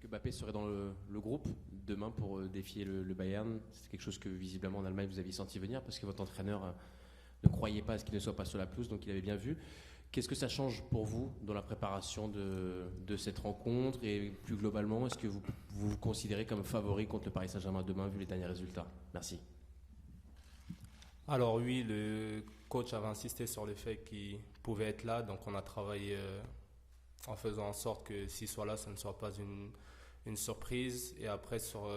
que Mbappé serait dans le groupe demain pour défier le Bayern. C'est quelque chose que visiblement en Allemagne vous aviez senti venir parce que votre entraîneur ne croyait pas à ce qu'il ne soit pas sur la pelouse, donc il avait bien vu. Qu'est-ce que ça change pour vous dans la préparation de cette rencontre et plus globalement, est-ce que vous vous considérez comme favori contre le Paris Saint-Germain demain vu les derniers résultats? Merci. Alors oui, le coach avait insisté sur le fait qu'il pouvait être là, donc on a travaillé en faisant en sorte que s'il soit là, ça ne soit pas une surprise. Et après, sur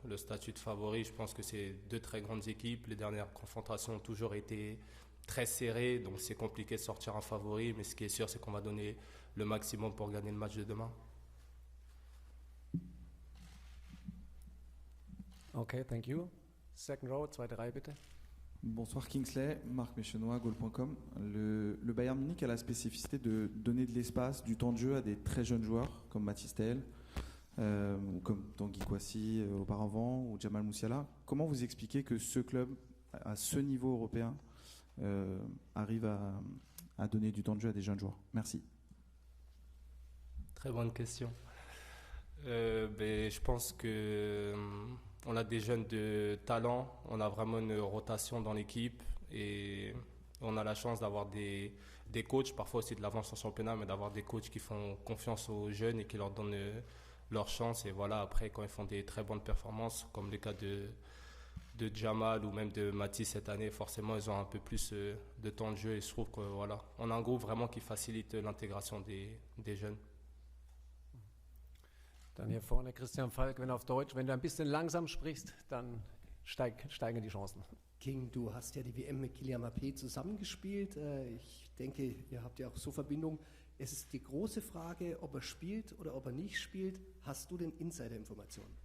le statut de favori, je pense que c'est deux très grandes équipes. Les dernières confrontations ont toujours été très serrées, donc c'est compliqué de sortir un favori, mais ce qui est sûr, c'est qu'on va donner le maximum pour gagner le match de demain. Okay, thank you. Second row, zweite Reihe bitte. Bonsoir Kingsley, Marc Méchenois, Goal.com. Le Bayern Munich a la spécificité de donner de l'espace, du temps de jeu à des très jeunes joueurs comme Mathys Tel, ou comme Tanguy Kouassi auparavant, ou Jamal Musiala. Comment vous expliquez que ce club, à ce niveau européen, arrive à donner du temps de jeu à des jeunes joueurs? Merci. Très bonne question. Je pense que on a des jeunes de talent, on a vraiment une rotation dans l'équipe et on a la chance d'avoir des coachs, parfois aussi de l'avance en championnat, mais d'avoir des coachs qui font confiance aux jeunes et qui leur donnent leur chance. Et voilà, après, quand ils font des très bonnes performances, comme le cas de Jamal ou même de Mathys cette année, forcément, ils ont un peu plus de temps de jeu et je trouve que voilà, on a un groupe vraiment qui facilite l'intégration des jeunes. Dann hier vorne Christian Falk, wenn auf Deutsch. Wenn du ein bisschen langsam sprichst, dann steigen die Chancen. King, du hast ja die WM mit Kylian Mbappé zusammengespielt. Ich denke, ihr habt ja auch so Verbindung. Es ist die große Frage, ob er spielt oder ob er nicht spielt. Hast du denn Insider-Informationen?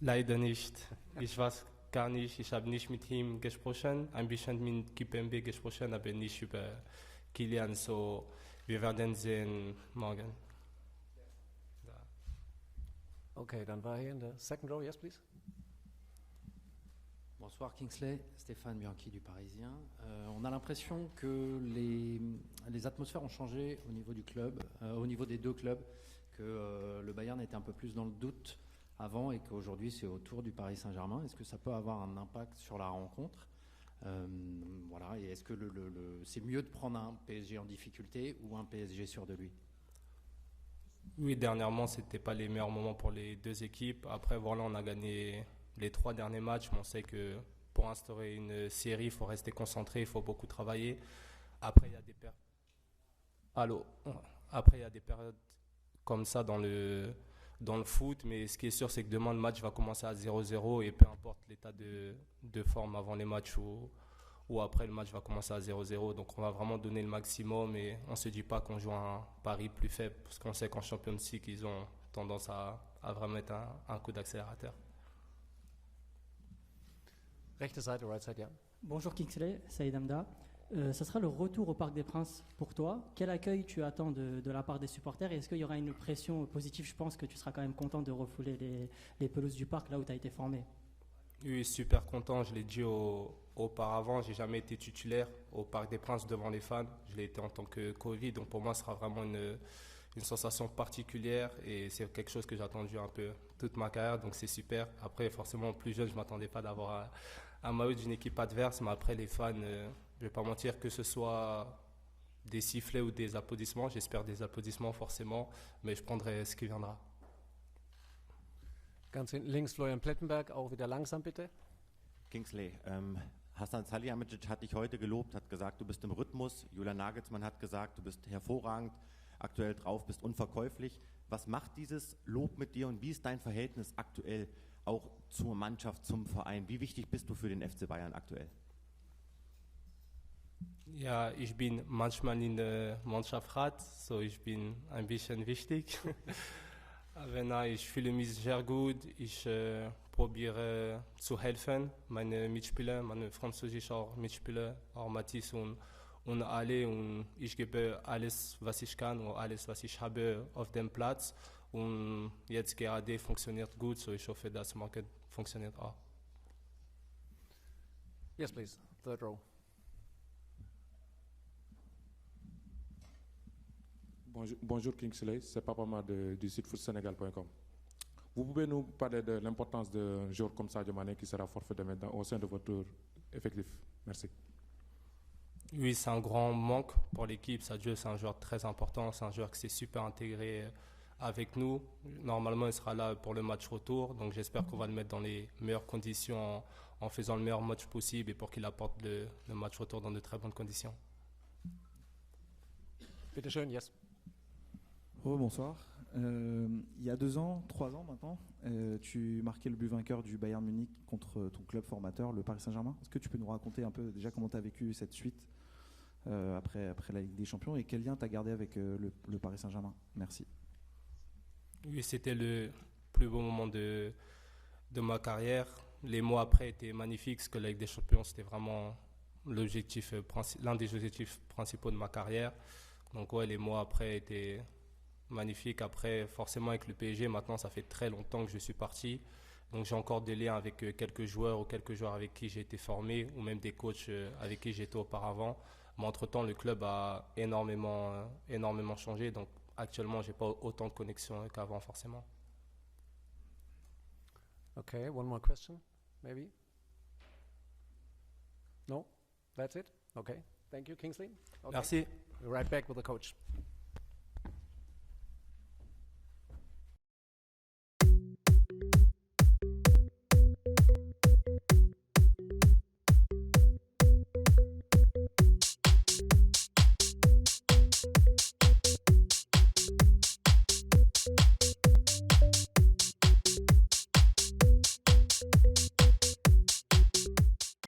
Leider nicht. Ich weiß gar nicht. Ich habe nicht mit ihm gesprochen. Ein bisschen mit Kimpembe gesprochen, aber nicht über Kylian. So, wir werden sehen morgen. Okay, dann war hier in der second row. Yes, please. Bonsoir Kingsley, Stéphane Bianchi du Parisien. On a l'impression que les atmosphères ont changé au niveau du club, au niveau des deux clubs, que le Bayern était un peu plus dans le doute avant et qu'aujourd'hui c'est au tour du Paris Saint-Germain. Est-ce que ça peut avoir un impact sur la rencontre? Voilà, et est-ce que c'est mieux de prendre un PSG en difficulté ou un PSG sûr de lui? Oui, dernièrement, ce n'était pas les meilleurs moments pour les deux équipes. Après, voilà, on a gagné les 3 derniers matchs, mais on sait que pour instaurer une série, il faut rester concentré, il faut beaucoup travailler. Après, il y a des périodes comme ça dans le foot, mais ce qui est sûr, c'est que demain, le match va commencer à 0-0 et peu importe l'état de forme avant les matchs ou après, le match va commencer à 0-0. Donc, on va vraiment donner le maximum et on ne se dit pas qu'on joue un pari plus faible parce qu'on sait qu'en Champions League, ils ont tendance à vraiment mettre un coup d'accélérateur. Rechte Seite, right side, ja. Bonjour Kingsley, Saïd Amda. Ça sera le retour au Parc des Princes pour toi. Quel accueil tu attends de la part des supporters et est-ce qu'il y aura une pression positive? Je pense que tu seras quand même content de refouler les pelouses du parc là où tu as été formé. Oui, super content. Je l'ai dit auparavant, j'ai jamais été titulaire au Parc des Princes devant les fans. Je l'ai été en tant que Covid, donc pour moi, ce sera vraiment une sensation particulière et c'est quelque chose que j'ai attendu un peu toute ma carrière, donc c'est super. Après, forcément, plus jeune, je ne m'attendais pas d'avoir un maillot d'une équipe adverse, mais après, les fans, je ne vais pas mentir, que ce soit des sifflets ou des applaudissements, j'espère des applaudissements forcément, mais je prendrai ce qui viendra. Ganz hinten links Florian Plettenberg, auch wieder langsam bitte. Kingsley, Hasan Salihamidzic hat dich heute gelobt, hat gesagt, du bist im Rhythmus. Julian Nagelsmann hat gesagt, du bist hervorragend, aktuell drauf, bist unverkäuflich. Was macht dieses Lob mit dir und wie ist dein Verhältnis aktuell auch zur Mannschaft, zum Verein? Wie wichtig bist du für den FC Bayern aktuell? Ja, ich bin manchmal in der Mannschaftsrat, so ich bin ein bisschen wichtig. Aber nein, ich fühle mich sehr gut. Ich probiere zu helfen, meine Mitspieler, meine französischen Mitspieler, auch Mathys und alle. Und ich gebe alles, was ich kann und alles, was ich habe auf dem Platz. Und jetzt gerade funktioniert gut, so ich hoffe, dass morgen funktioniert auch. Yes, please. Third row. Bonjour Kingsley, c'est Papa du site footsénégal.com. Vous pouvez nous parler de l'importance d'un joueur comme Sadio Mané qui sera forfait demain au sein de votre effectif? Merci. Oui, c'est un grand manque pour l'équipe. Sadio, c'est un joueur très important. C'est un joueur qui s'est super intégré avec nous. Normalement, il sera là pour le match retour. Donc, j'espère qu'on va le mettre dans les meilleures conditions en faisant le meilleur match possible et pour qu'il apporte le match retour dans de très bonnes conditions. Bitte schön, yes. Bonsoir. Il y a 2 ans, 3 ans maintenant, tu marquais le but vainqueur du Bayern Munich contre ton club formateur, le Paris Saint-Germain. Est-ce que tu peux nous raconter un peu déjà comment tu as vécu cette suite après la Ligue des Champions et quel lien tu as gardé avec le Paris Saint-Germain? Merci. Oui, c'était le plus beau moment de ma carrière. Les mois après étaient magnifiques parce que la Ligue des Champions, c'était vraiment l'un des objectifs principaux de ma carrière. Donc ouais, les mois après étaient magnifiques. Après, forcément avec le PSG, maintenant ça fait très longtemps que je suis parti. Donc j'ai encore des liens avec quelques joueurs avec qui j'ai été formé ou même des coachs avec qui j'étais auparavant. Mais entre-temps, le club a énormément changé. Donc actuellement, j'ai pas autant de connexions qu'avant forcément. Okay, one more question, maybe? No? That's it? Okay. Thank you, Kingsley. Okay. Merci. We're right back with the coach.